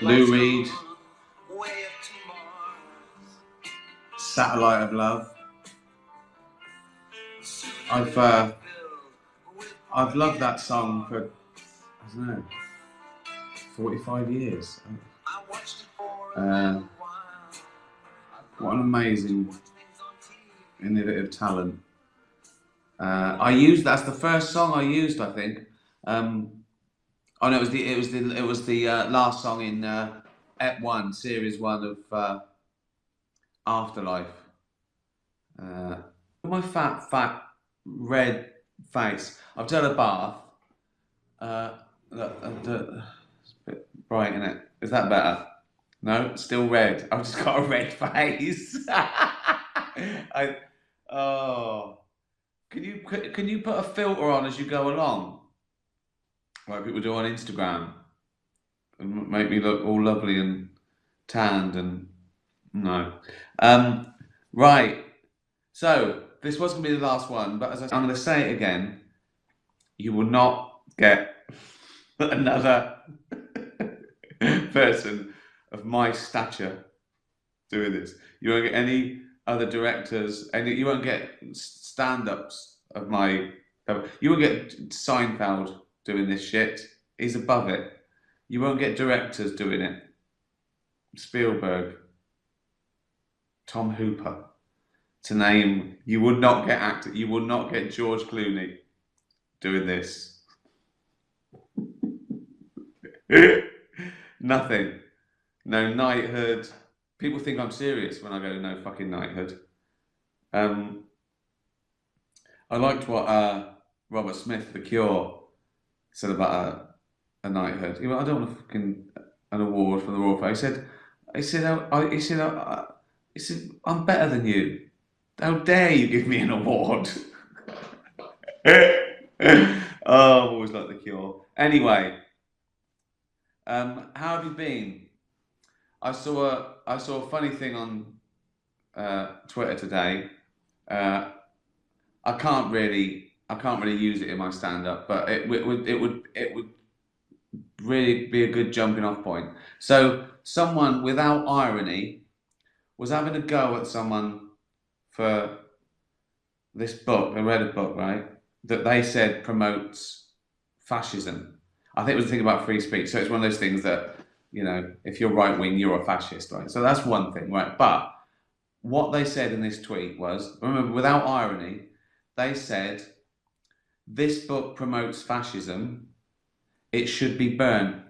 Lou Reed, Satellite of Love. I've loved that song for, I don't know, 45 years. What an amazing, innovative talent. That's the first song I used, I think. Oh no, it was the last song in Ep 1, Series 1 of Afterlife. My fat red face. I've done a bath. It's a bit bright, isn't it? Is that better? No, still red. I've just got a red face. Oh, can you put a filter on as you go along, like people do on Instagram, and make me look all lovely and tanned and no. Right. So this was going to be the last one, but I'm going to say it again. You will not get another person of my stature doing this. You won't get any other directors, and you won't get stand-ups of my. You won't get Seinfeld doing this shit. He's above it. You won't get directors doing it. Spielberg, Tom Hooper, to name. You would not get actor. You would not get George Clooney doing this. Nothing. No knighthood. People think I'm serious when I go to no fucking knighthood. I liked what Robert Smith, The Cure, said about a knighthood. He went, I don't want a fucking an award from the Royal Family. He said, I'm better than you. How dare you give me an award? Oh, I've always liked The Cure. Anyway, how have you been? I saw a funny thing on Twitter today. I can't really use it in my stand-up, but it would really be a good jumping off point. So someone without irony was having a go at someone for this book. I read a book, right, that they said promotes fascism. I think it was a thing about free speech. So it's one of those things that, you know, if you're right wing, you're a fascist, right? So that's one thing, right? But what they said in this tweet was, remember, without irony, they said, this book promotes fascism, it should be burnt.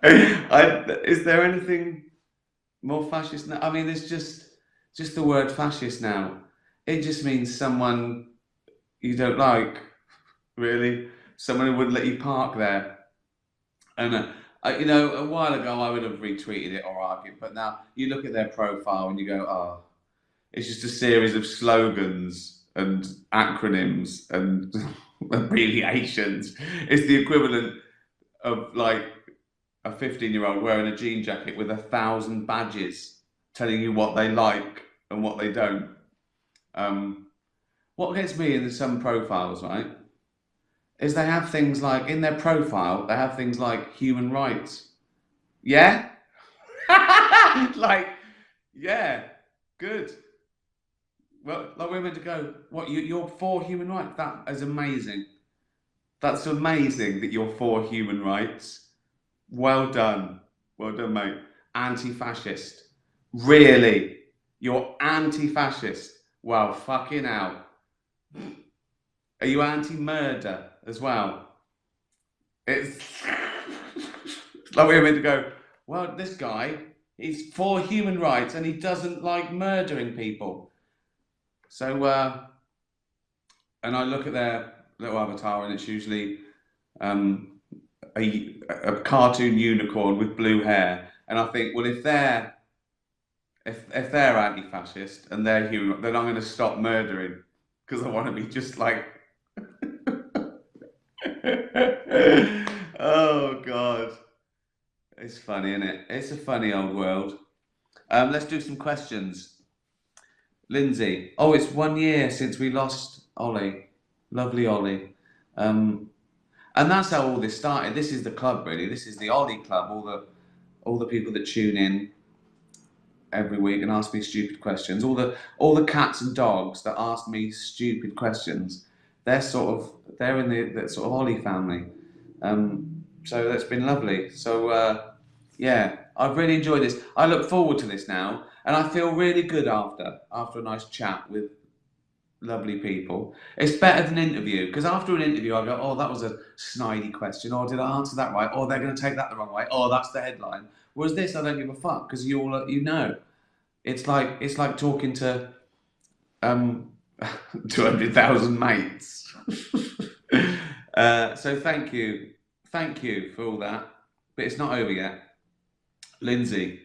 Is there anything more fascist now? I mean, there's just the word fascist now. It just means someone you don't like, really. Someone who wouldn't let you park there. And you know, a while ago I would have retweeted it or argued, but now you look at their profile and you go, oh, it's just a series of slogans and acronyms and abbreviations. It's the equivalent of like a 15-year-old wearing a jean jacket with 1,000 badges telling you what they like and what they don't. What gets me in some profiles, right, is they have things like, in their profile, they have things like human rights. Yeah? Like, yeah, good. Well, like we're meant to go, what, you're for human rights? That is amazing. That's amazing that you're for human rights. Well done. Well done, mate. Anti-fascist. Really? You're anti-fascist? Well, fucking hell. Are you anti-murder as well? It's like we're meant to go, well, this guy, he's for human rights and he doesn't like murdering people. So, and I look at their little avatar and it's usually a cartoon unicorn with blue hair. And I think, well, if they're anti-fascist and they're human, then I'm going to stop murdering because I want to be just like. Oh God, it's funny, isn't it? It's a funny old world. Let's do some questions. Lindsay, oh, it's 1 year since we lost Ollie, lovely Ollie. And that's how all this started. This is the club, really. This is the Ollie Club. All the people that tune in every week and ask me stupid questions. All the cats and dogs that ask me stupid questions. They're in the sort of Ollie family. So that's been lovely. So yeah, I've really enjoyed this. I look forward to this now, and I feel really good after a nice chat with lovely people. It's better than an interview, because after an interview I go, oh, that was a snidey question, or did I answer that right? Or they're going to take that the wrong way. Oh, that's the headline. Whereas this, I don't give a fuck, because you know. It's like talking to 200,000 mates. So thank you for all that. But it's not over yet. Lindsay,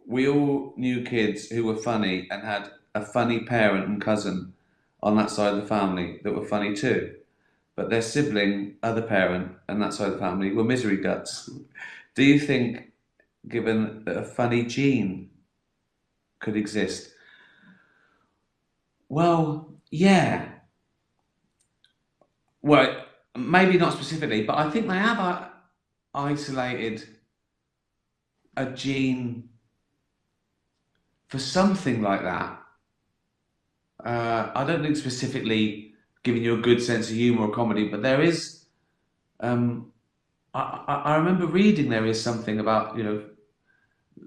we all knew kids who were funny and had a funny parent and cousin on that side of the family that were funny too. But their sibling, other parent, and that side of the family were misery guts. Do you think, given that a funny gene could exist? Well, yeah. Well, maybe not specifically, but I think they have isolated a gene for something like that. I don't think specifically giving you a good sense of humour or comedy, but there is. I remember reading there is something about,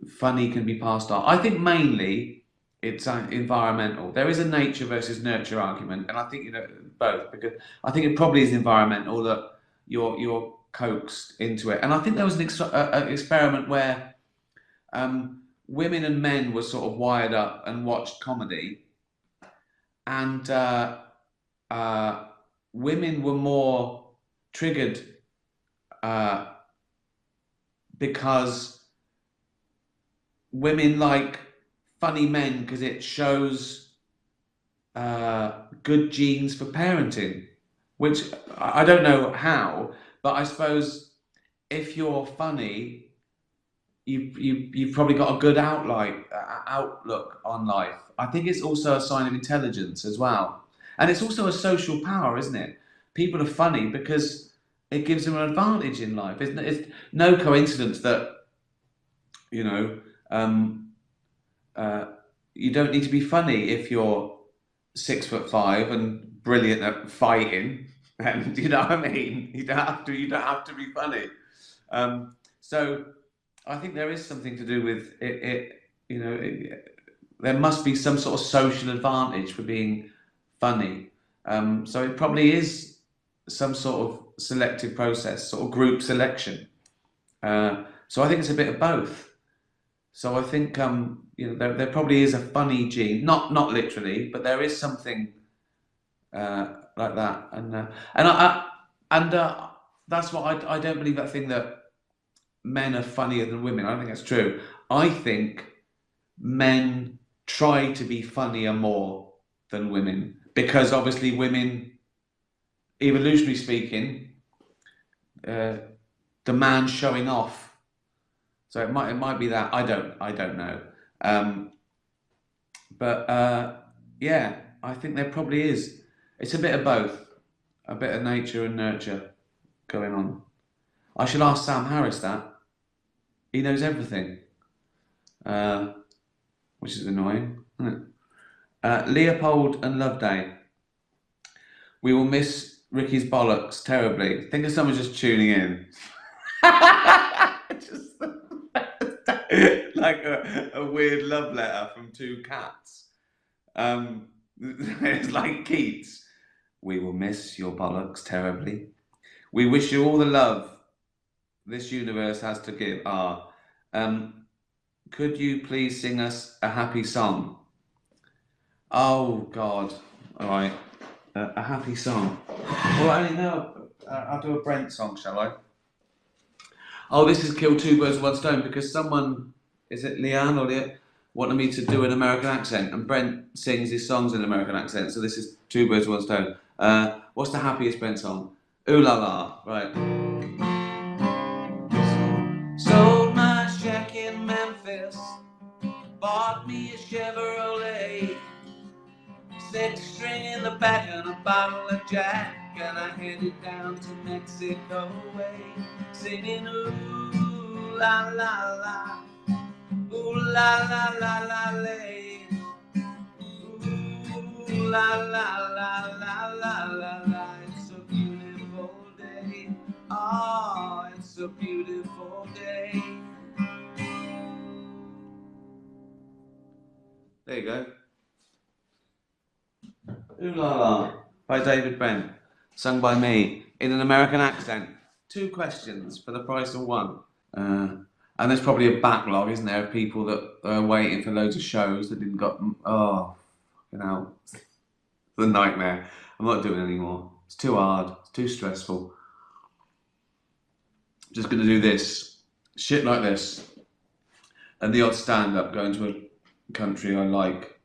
funny can be passed on. I think mainly it's environmental. There is a nature versus nurture argument, and I think both, because I think it probably is environmental that you're coaxed into it. And I think there was an experiment where women and men were sort of wired up and watched comedy, and women were more triggered because women like funny men because it shows good genes for parenting, which I don't know how, but I suppose if you're funny, you've probably got a good outlook on life. I think it's also a sign of intelligence as well, and it's also a social power, isn't it? People are funny because it gives them an advantage in life. It's no coincidence that you don't need to be funny if you're 6'5" and brilliant at fighting, and you know what I mean. You don't have to be funny. So I think there is something to do with it. There must be some sort of social advantage for being funny. So it probably is some sort of selective process, sort of group selection. So I think it's a bit of both. So I think there probably is a funny gene, not literally, but there is something like that, and that's what I don't believe that thing that men are funnier than women. I don't think that's true. I think men try to be funnier more than women because obviously women, evolutionarily speaking, the man showing off. So it might be that I don't know, but yeah, I think there probably is. It's a bit of both, a bit of nature and nurture going on. I should ask Sam Harris that. He knows everything, which is annoying, isn't it? Leopold and Loveday. We will miss Ricky's bollocks terribly. Think of someone just tuning in. Just like a weird love letter from two cats. It's like Keats. We will miss your bollocks terribly. We wish you all the love this universe has to give. Could you please sing us a happy song? Oh God! All right, a happy song. Well, I only know. I'll do a Brent song, shall I? Oh, this is kill two birds with one stone because someone, is it Leanne or Leah, wanted me to do an American accent, and Brent sings his songs in an American accent. So this is two birds with one stone. What's the happiest Brent song? Ooh la la, right. Sold my shack in Memphis, bought me a Chevrolet, 6 string in the back and a bottle of Jack. and I headed down to Mexico way, singing ooh la la la, ooh la la la la lay, ooh la la la la la la la. It's a beautiful day, oh, it's a beautiful day. There you go. Ooh La La by David Brent, sung by me in an American accent. 2 questions for the price of 1. And there's probably a backlog, isn't there, of people that are waiting for loads of shows that didn't got. Oh, you know, it's a nightmare. I'm not doing it anymore. It's too hard. It's too stressful. Just going to do this, shit like this, and the odd stand-up going to a country I like.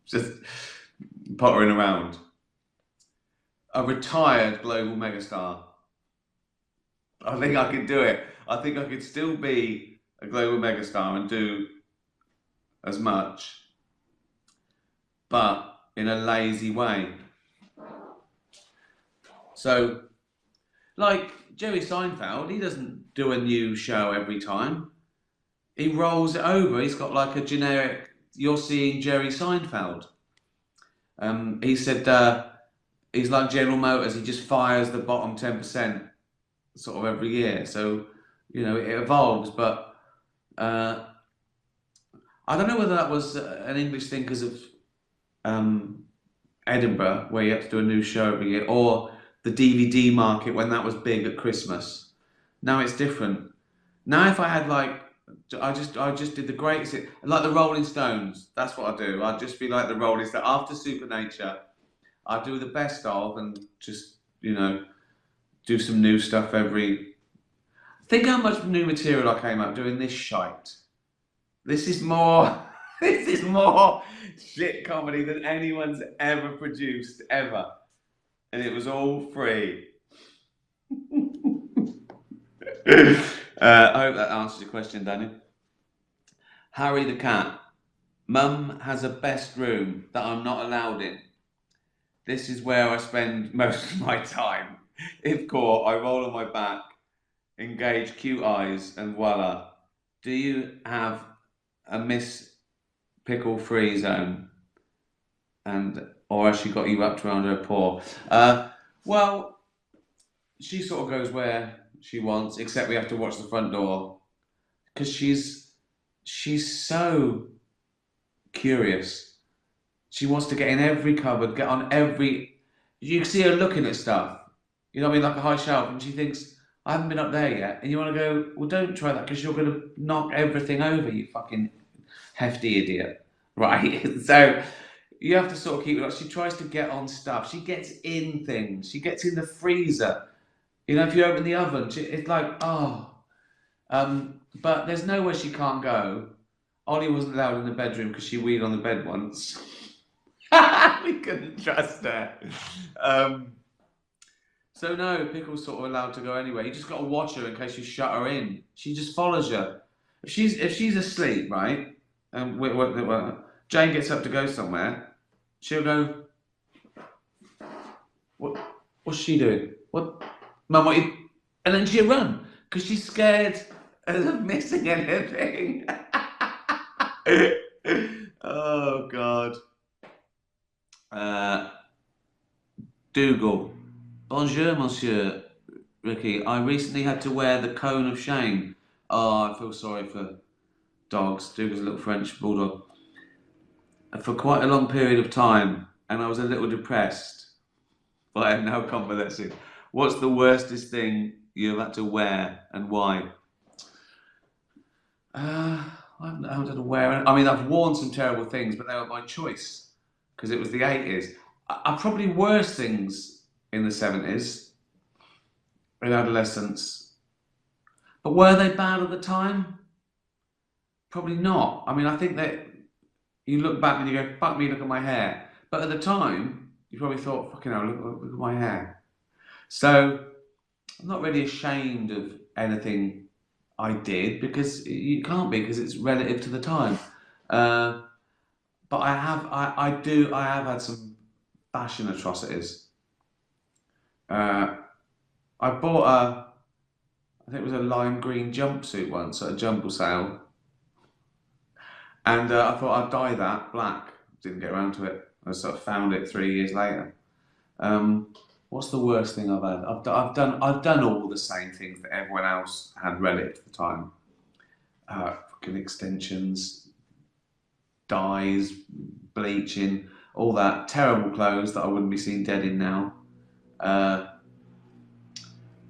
Just pottering around. A retired global megastar. I think I could do it. I think I could still be a global megastar and do as much, but in a lazy way. So, like Jerry Seinfeld, he doesn't do a new show every time. He rolls it over. He's got like a generic, you're seeing Jerry Seinfeld. He said he's like General Motors, he just fires the bottom 10% sort of every year. So, you know, it evolves, but I don't know whether that was an English thing because of Edinburgh, where you have to do a new show every year, or the DVD market when that was big at Christmas. Now it's different. Now if I had like, I just did the greatest, like the Rolling Stones. That's what I do. I'd just be like the Rolling Stones. After Supernature, I do the best of and just, you know, do some new stuff every. Think how much new material I came up doing this shite. This is more. This is more shit comedy than anyone's ever produced ever, and it was all free. I hope that answers your question, Daniel. Harry the cat. Mum has a best room that I'm not allowed in. This is where I spend most of my time. If caught, I roll on my back, engage cute eyes, and voila. Do you have a Miss Pickle free zone? Or has she got you wrapped around her paw? Well, she sort of goes where she wants, except we have to watch the front door because she's so curious. She wants to get in every cupboard, get on every. You can see her looking at stuff. You know what I mean, like a high shelf, and she thinks, "I haven't been up there yet." And you want to go, "Well, don't try that because you're going to knock everything over, you fucking hefty idiot." Right? So you have to sort of keep it up. She tries to get on stuff. She gets in things. She gets in the freezer. You know, if you open the oven, it's like, oh. But there's nowhere she can't go. Ollie wasn't allowed in the bedroom because she weed on the bed once. We couldn't trust her. So no, Pickle's sort of allowed to go anywhere. You just got to watch her in case you shut her in. She just follows you. If she's asleep, right, and Jane gets up to go somewhere, she'll go, what's she doing? What, Mum? What you? And then she'll run because she's scared of missing anything. Oh God. Dougal. Bonjour, Monsieur Ricky. I recently had to wear the cone of shame. Oh, I feel sorry for dogs. Dougal's a little French bulldog. For quite a long period of time, and I was a little depressed. But I am now convalescing. What's the worstest thing you've had to wear, and why? I haven't had to wear. I mean, I've worn some terrible things, but they were by choice because it was the 80s. I probably worse things in the 70s, in adolescence. But were they bad at the time? Probably not. I mean, I think that you look back and you go, fuck me, look at my hair. But at the time, you probably thought, fucking hell, look at my hair. So I'm not really ashamed of anything I did because you can't be because it's relative to the time. But I have had some fashion atrocities. Uh, I bought I think it was a lime green jumpsuit once at a jumble sale, and I thought I'd dye that black. Didn't get around to it. I sort of found it 3 years later. What's the worst thing I've had? I've done all the same things that everyone else had read at the time. Fucking extensions, dyes, bleaching, all that. Terrible clothes that I wouldn't be seen dead in now.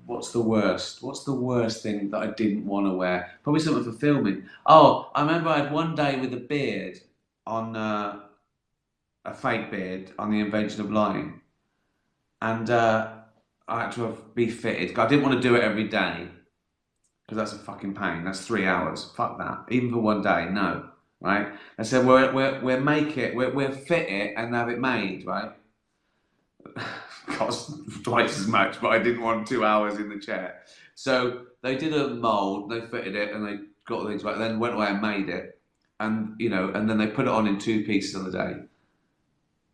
What's the worst? What's the worst thing that I didn't want to wear? Probably something for filming. Oh, I remember I had one day with a beard on a fake beard on the invention of lying, and I had to be fitted. I didn't want to do it every day because that's a fucking pain. That's 3 hours. Fuck that. Even for one day, no. Right? I said we'll make it. We'll fit it and have it made. Right? Cost twice as much, but I didn't want 2 hours in the chair. So they did a mould, they fitted it, and they got things back. Then went away and made it, and and then they put it on in 2 pieces on the day.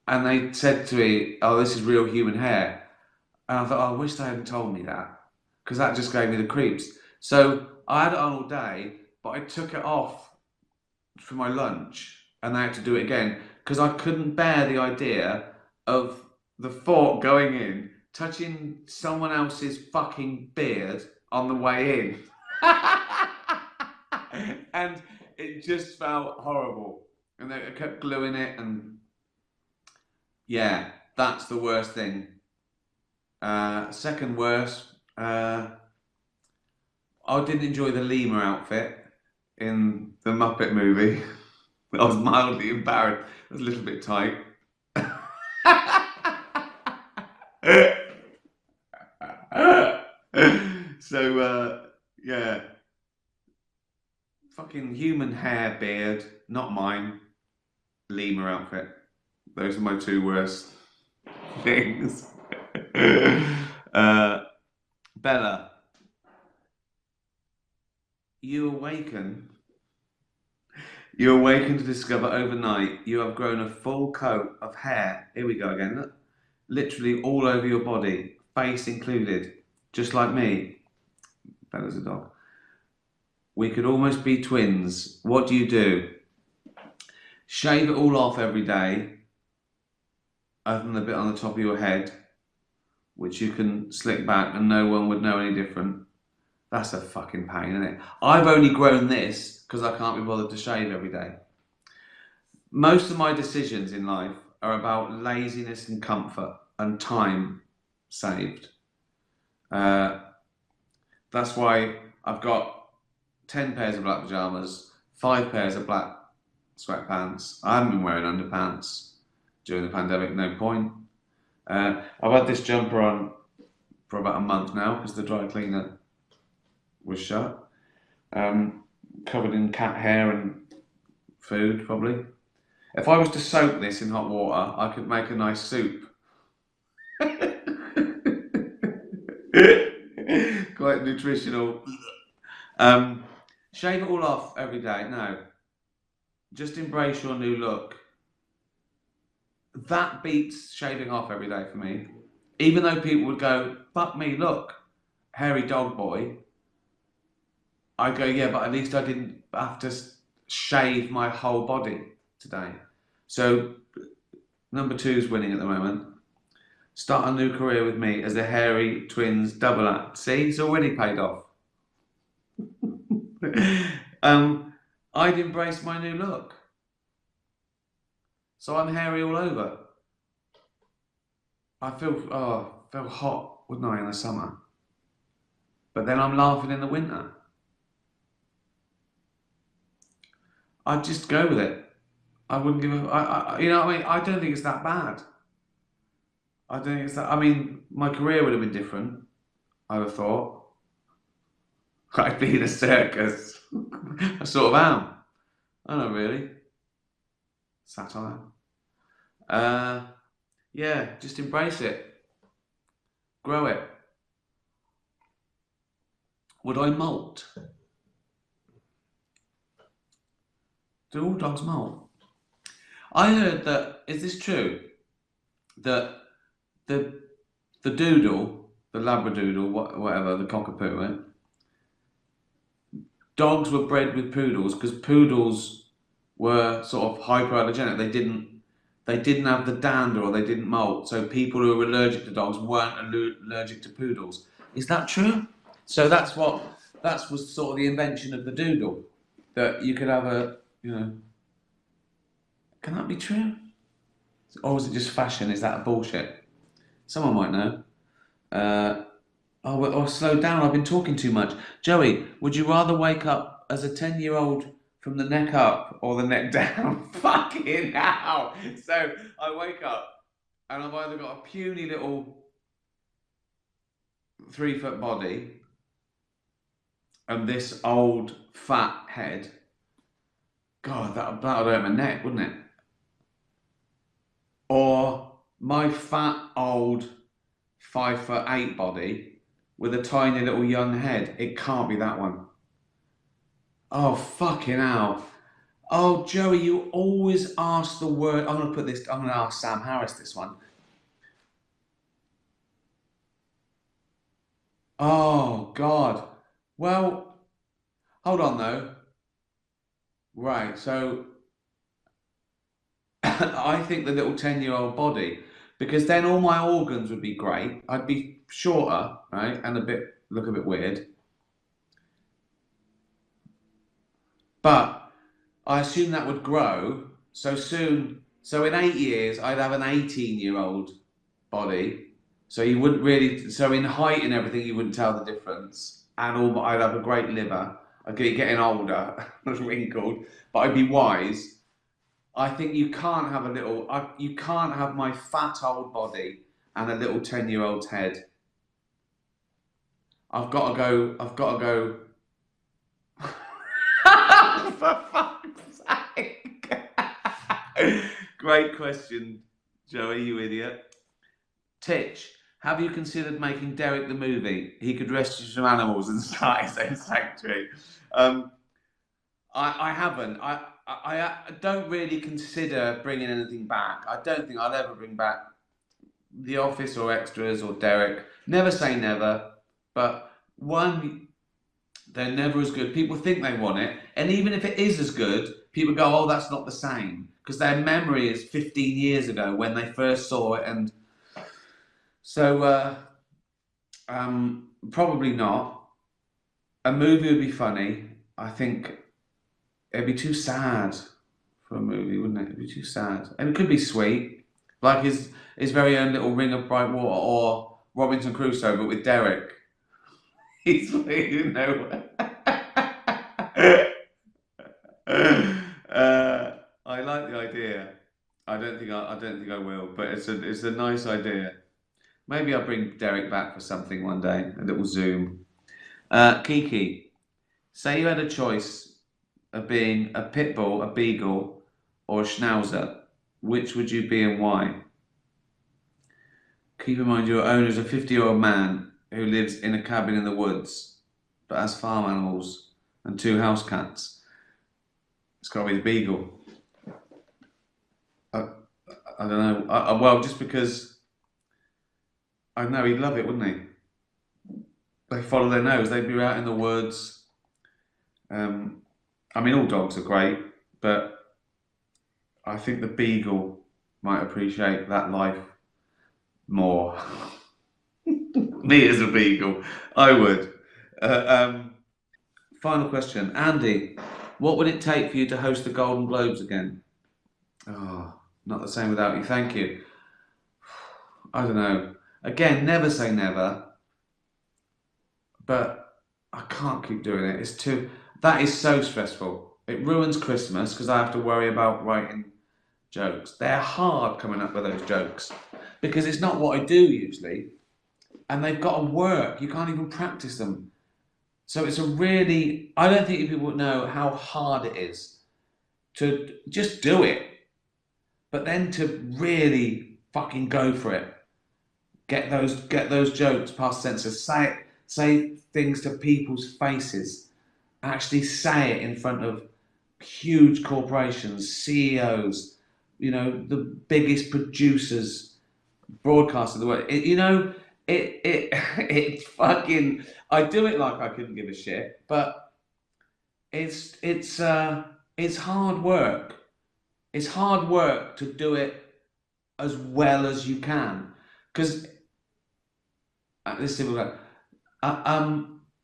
And they said to me, "Oh, this is real human hair." And I thought, oh, I wish they hadn't told me that, because that just gave me the creeps. So I had it on all day, but I took it off for my lunch, and I had to do it again because I couldn't bear the idea of the fork going in, touching someone else's fucking beard on the way in. And it just felt horrible. And I kept gluing it, and yeah, that's the worst thing. Second worst, I didn't enjoy the lemur outfit in the Muppet movie. I was mildly embarrassed. It was a little bit tight. So, yeah. Fucking human hair, beard, not mine. Lemur outfit. Those are my two worst things. Bella, you awaken. You awaken to discover overnight you have grown a full coat of hair. Here we go again. Look. Literally all over your body, face included, just like me. Bella's a dog. We could almost be twins. What do you do? Shave it all off every day, other than the bit on the top of your head, which you can slick back and no one would know any different. That's a fucking pain, isn't it? I've only grown this because I can't be bothered to shave every day. Most of my decisions in life are about laziness and comfort and time saved. That's why I've got 10 pairs of black pyjamas, 5 pairs of black sweatpants. I haven't been wearing underpants during the pandemic, no point. I've had this jumper on for about a month now because the dry cleaner was shut. Covered in cat hair and food, probably. If I was to soak this in hot water, I could make a nice soup. Quite nutritional. Shave it all off every day. No. Just embrace your new look. That beats shaving off every day for me. Even though people would go, fuck me, look, hairy dog boy. I go, yeah, but at least I didn't have to shave my whole body today. So, number 2 is winning at the moment. Start a new career with me as the hairy twins double act. See, it's already paid off. I'd embrace my new look. So I'm hairy all over. I feel hot, wouldn't I, in the summer? But then I'm laughing in the winter. I'd just go with it. I wouldn't give a. You know what I mean? I don't think it's that bad. I don't think it's that. I mean, my career would have been different. I'd have thought. I'd be in a circus. I sort of am. I don't know, really. Satire. Yeah, just embrace it. Grow it. Would I molt? Do all dogs molt? I heard that, is this true? That the doodle the Labradoodle, whatever, the cockapoo, right? Dogs were bred with poodles because poodles were sort of hypoallergenic. They didn't have the dander or they didn't molt. So people who were allergic to dogs weren't allergic to poodles. Is that true? So that was sort of the invention of the doodle. That you could have can that be true? Or was it just fashion? Is that bullshit? Someone might know. Uh, slow down. I've been talking too much. Joey, would you rather wake up as a 10-year-old from the neck up or the neck down? Fucking hell. So I wake up and I've either got a puny little 3-foot body and this old fat head. God, that'd hurt my neck, wouldn't it? Or my fat old 5'8" body with a tiny little young head. It can't be that one. Oh, fucking hell. Oh, Joey, you always ask the word. I'm going to ask Sam Harris this one. Oh, God. Well, hold on, though. Right, so I think the little 10-year-old body, because then all my organs would be great. I'd be shorter, right, and look a bit weird. But I assume that would grow so soon. So in 8 years, I'd have an 18-year-old body. So you wouldn't really. So in height and everything, you wouldn't tell the difference. And I'd have a great liver. I'd be getting older, wrinkled, but I'd be wise. I think you can't have you can't have my fat old body and a little 10-year-old's head. I've got to go. I've got to go. For fuck's sake. Great question, Joey, you idiot. Titch, have you considered making Derek the movie? He could rescue some animals and start his own sanctuary. I haven't. I don't really consider bringing anything back. I don't think I'll ever bring back The Office or Extras or Derek. Never say never, but they're never as good. People think they want it, and even if it is as good, people go, "Oh, that's not the same," because their memory is 15 years ago when they first saw it, and so probably not. A movie would be funny. I think it'd be too sad for a movie, wouldn't it? It'd be too sad, and it could be sweet, like his very own little Ring of Bright Water or Robinson Crusoe, but with Derek. He's you know. I like the idea. I don't think I will, but it's a nice idea. Maybe I'll bring Derek back for something one day. A little Zoom. Kiki, say you had a choice of being a pit bull, a beagle, or a schnauzer. Which would you be and why? Keep in mind your owner is a 50-year-old man who lives in a cabin in the woods, but has farm animals and 2 house cats. It's got to be the beagle. I don't know. Well, just because I know he'd love it, wouldn't he? They follow their nose. They'd be out in the woods. I mean, all dogs are great, but I think the beagle might appreciate that life more. Me as a beagle, I would. Final question, Andy. What would it take for you to host the Golden Globes again? Oh, not the same without you. Thank you. I don't know. Again, never say never. But I can't keep doing it. That is so stressful. It ruins Christmas because I have to worry about writing jokes. They're hard coming up with those jokes because it's not what I do usually. And they've got to work. You can't even practice them. So it's I don't think people know how hard it is to just do it. But then to really fucking go for it. Get those jokes past censors. Say things to people's faces. Actually say it in front of huge corporations, CEOs, the biggest producers, broadcasters of the world. it's fucking. I do it like I couldn't give a shit, but it's hard work. It's hard work to do it as well as you can, because this is simple.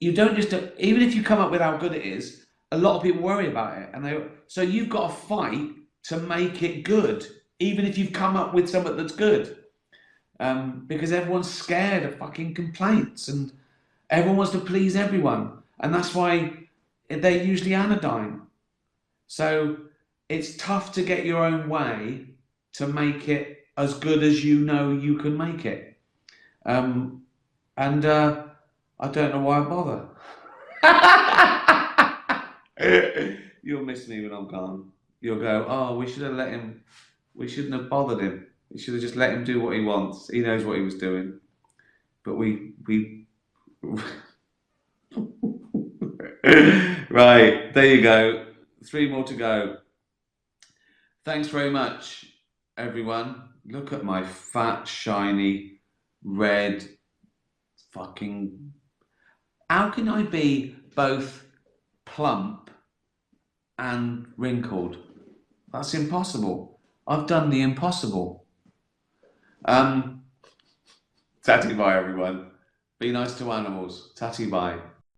You don't just even if you come up with how good it is, a lot of people worry about it, and so you've got to fight to make it good, even if you've come up with something that's good, because everyone's scared of fucking complaints and everyone wants to please everyone, and that's why they're usually anodyne. So it's tough to get your own way to make it as good as you know you can make it. And I don't know why I bother. You'll miss me when I'm gone. You'll go, oh, we should have let him, we shouldn't have bothered him. We should have just let him do what he wants. He knows what he was doing. But we right, there you go. 3 more to go. Thanks very much, everyone. Look at my fat, shiny, red fucking... How can I be both plump and wrinkled? That's impossible. I've done the impossible. Tatty bye, everyone. Be nice to animals. Tatty bye.